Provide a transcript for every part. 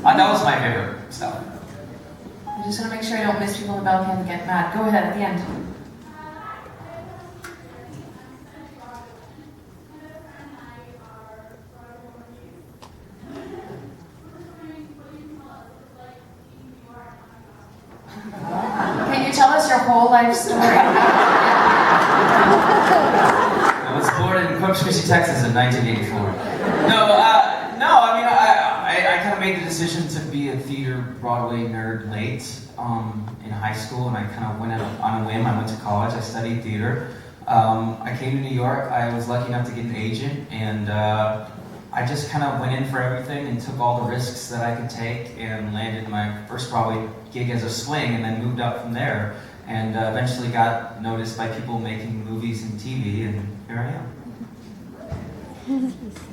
That was my favorite stuff. I just want to make sure I don't miss people in the balcony and get mad. Go ahead at the end. Can you tell us your whole life story? I was born in Corpus Christi, Texas in 1984. I kind of made the decision to be a theater Broadway nerd late in high school, and I kind of went on a whim. I went to college, I studied theater. I came to New York, I was lucky enough to get an agent, and I just kind of went in for everything and took all the risks that I could take and landed my first Broadway gig as a swing, and then moved up from there, and eventually got noticed by people making movies and TV, and here I am.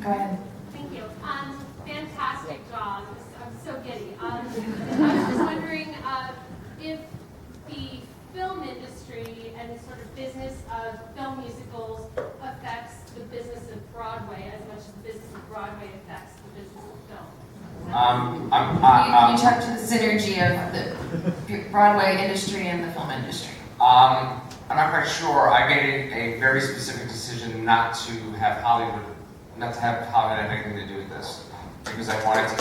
Go ahead. Thank you. Fantastic job. I'm so giddy. I was just wondering if the film industry and the sort of business of film musicals affects the business of Broadway as much as the business of Broadway affects the business of film. Can you talk to the synergy of the Broadway industry and the film industry? I'm not quite sure. I made a very specific decision not to have Hollywood have anything to do with this, because I wanted to.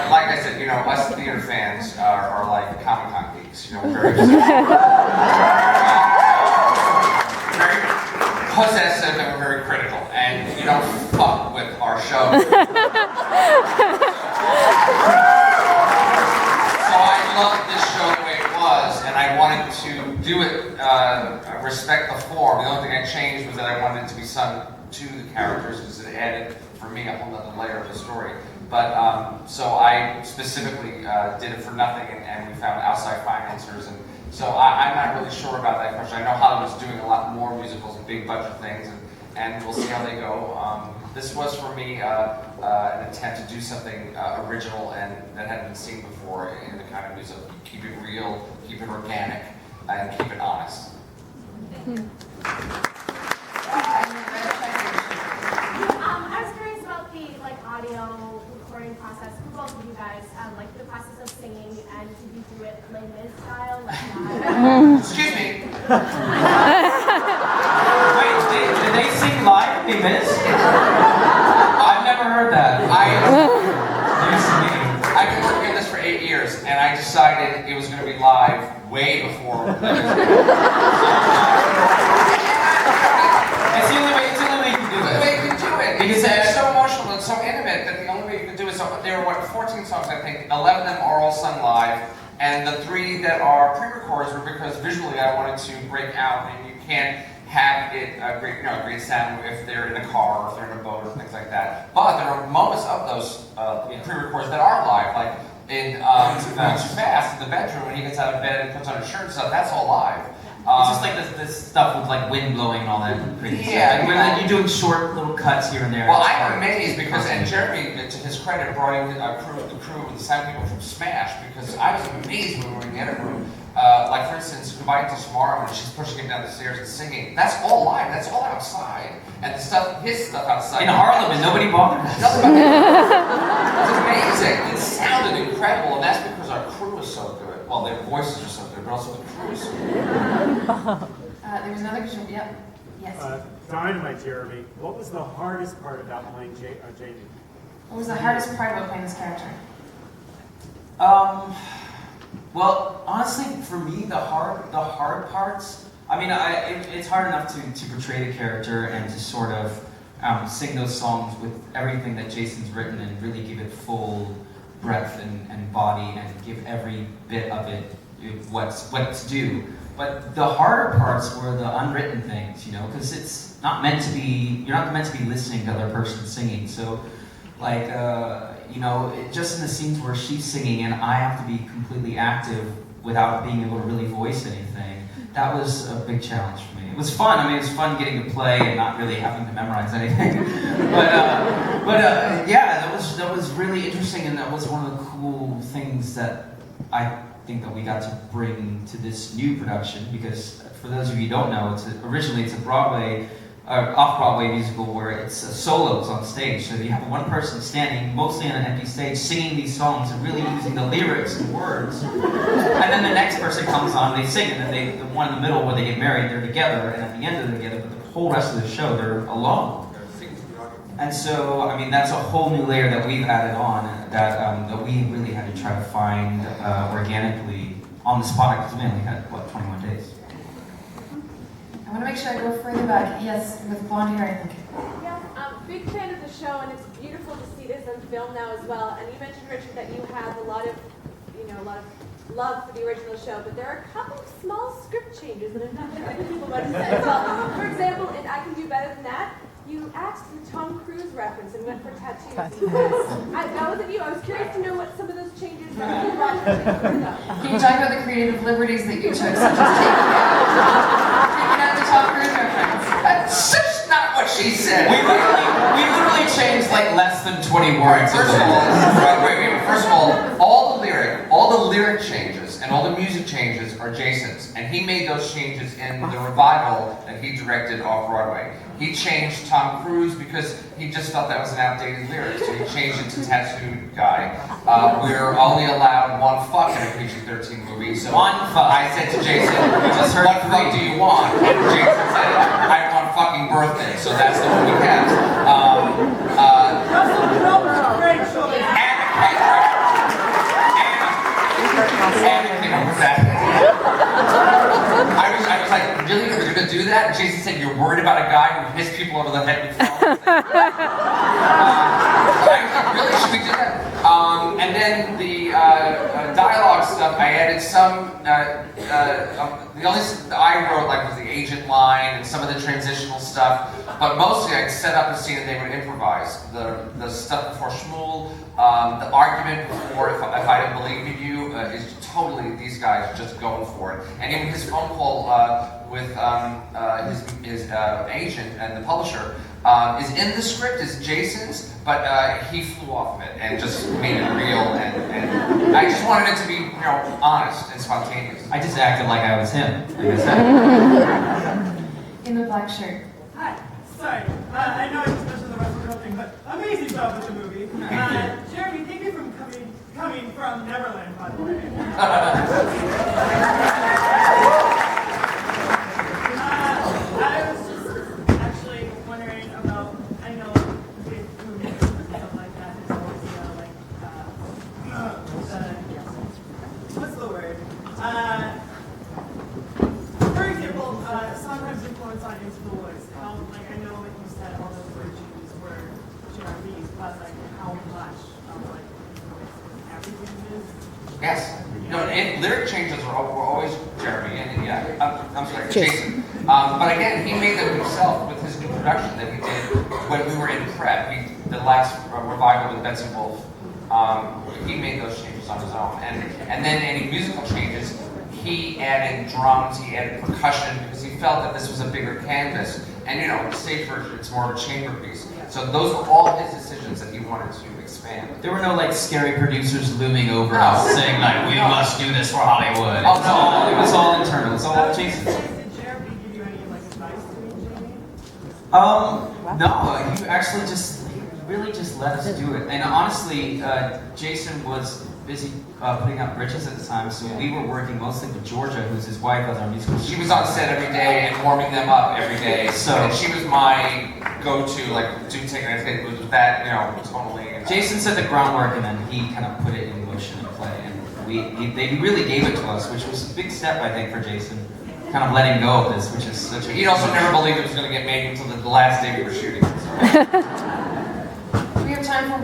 Like I said, us theater fans are like Comic-Con geeks. We're very very possessive and we're very critical, and you don't fuck with our show. So I loved this show the way it was, and I wanted to do it, respect the form. The only thing I changed was that I wanted it to be sung to the characters, because it added, for me, a whole other layer of the story. But, so I specifically did it for nothing, and we found outside financiers, and so I'm not really sure about that question. I know Hollywood's doing a lot more musicals and big budget things, and we'll see how they go. This was, for me, an attempt to do something original and that hadn't been seen before in the kind of music. Keep it real, keep it organic, and keep it honest. I was curious about the audio recording process for both of you guys, the process of singing, and did you do it LaGravenese style, Excuse me. Wait, did they sing live in Les Mis? I've never heard that. I've been working on this for 8 years, and I decided it was going to be live way before. It's the only way you can do The it. way you can do it, because it's so emotional and so intimate that the only way you can do it. So there were 14 songs, I think. 11 of them are all sung live, and the 3 that are pre-recorded were because visually I wanted to break out, and you can't have it a great sound if they're in a car or if they're in a boat or things like that. But there are moments of those pre-records that are live, like in Too Fast in the bedroom when he gets out of bed and puts on his shirt and stuff. That's all live. It's just like this stuff with like wind blowing and all that crazy Yeah, stuff. Like, you're doing short little cuts here and there. Well, I'm amazed because, and Jeremy, to his credit, brought in the crew with the sound people from Smash, because I was amazed when we were in the edit room. Like, for instance, Goodbye Until Tomorrow, when she's pushing him down the stairs and singing, that's all live, that's all outside. And the stuff, his stuff outside. In Harlem, and nobody bothered us. It's amazing. It sounded incredible, and that's because our crew is so good. Well, their voices are so good, but also the crew is so good. There was another question. Yep. Yes. Dynamite, Jeremy. What was the hardest part about playing Jamie? What was the hardest part about playing this character? Well, honestly, for me, the hard parts. I mean, it's hard enough to portray the character and to sort of sing those songs with everything that Jason's written and really give it full breadth and body and give every bit of it what's due. But the harder parts were the unwritten things, because it's not meant to be. You're not meant to be listening to the other person singing. So, like, just in the scenes where she's singing and I have to be completely active without being able to really voice anything, that was a big challenge for me. It was fun. I mean, it was fun getting to play and not really having to memorize anything. Yeah, that was really interesting, and that was one of the cool things that I think that we got to bring to this new production. Because for those of you who don't know, originally it's a Broadway off-Broadway musical where it's solos on stage. So you have one person standing mostly on an empty stage singing these songs and really using the lyrics and words. And then the next person comes on, they sing, and then the one in the middle where they get married, they're together, and at the end they're together, but the whole rest of the show, they're alone. And so, I mean, that's a whole new layer that we've added on that we really had to try to find organically on the spot, because we only had, 21 days. I want to make sure I go further back. Yes, with blonde hair, I think. Yes, big fan of the show, and it's beautiful to see this on film now as well. And you mentioned, Richard, that you have a lot of love for the original show, but there are a couple of small script changes that I think other people might have said as well. For example, in I Can Do Better Than That, you axed the Tom Cruise reference and went for tattoos. That wasn't you. I was curious to know what some of those changes were. Can you talk about the creative liberties that you took, such as taking out the Tom Cruise reference? That's just not what she said. We literally changed like less than 20 words. First of all, all the lyric changes and all the music changes are Jason's, and he made those changes in the revival that he directed off-Broadway. He changed Tom Cruise because he just felt that was an outdated lyric, so he changed it to Tattooed Guy. We're only allowed one fuck in a PG-13 movie, so One fuck. I said to Jason, what fuck do you want? And Jason said, I want fucking birthday, so that's the one we kept. I was like, really? You're gonna do that? And Jason said, you're worried about a guy who hits people over the head with phones? I was like, really? Should we do that? And then the dialogue stuff, I added some, the only I wrote like was the agent line and some of the transitional stuff, but mostly I'd set up a scene and they would improvise. The stuff before Shmuel, the argument before if I don't believe in you is totally these guys just going for it. And even his phone call with his agent and the publisher is in the script, is Jason's, but he flew off of it and just made it real, and I just wanted it to be, honest and spontaneous. I just acted like I was him, like I said. In the black shirt. Hi. Sorry. I know I just mentioned the Russell Crowe thing, but amazing job with the movie. Jeremy, thank you for coming from Neverland, by the way. I was just actually wondering about, I know with movies and stuff like that, there's always what's the word? For example, sometimes influence on Into the Woods. How, I know like you said, all those word changes were Jeremy's, but how much of influence everything is? Yes. No, and lyric changes were always Jeremy, and I'm sorry, Jason. But again, he made them himself with his new production that he did when we were in prep. The last revival with Betsy Wolfe, he made those changes on his own. And then any musical changes, he added drums, he added percussion, because he felt that this was a bigger canvas. And stage version, it's more of a chamber piece. So those were all his decisions that he wanted to expand. There were no scary producers looming over us saying we must do this for Hollywood. Oh, It was all internal. It's all Jason. Did Jeremy give you any advice to me, Jamie? No, you actually really just let us do it. And honestly, Jason was busy putting out bridges at the time, so we were working mostly with Georgia, who's his wife, as our musical. She was on set every day and warming them up every day. And she was my go-to, do take it. It was that, totally. Jason set the groundwork, and then he kind of put it in motion and play. And they really gave it to us, which was a big step, I think, for Jason. Kind of letting go of this, which is such a. He'd also never believed it was going to get made until the last day we were shooting. We have time for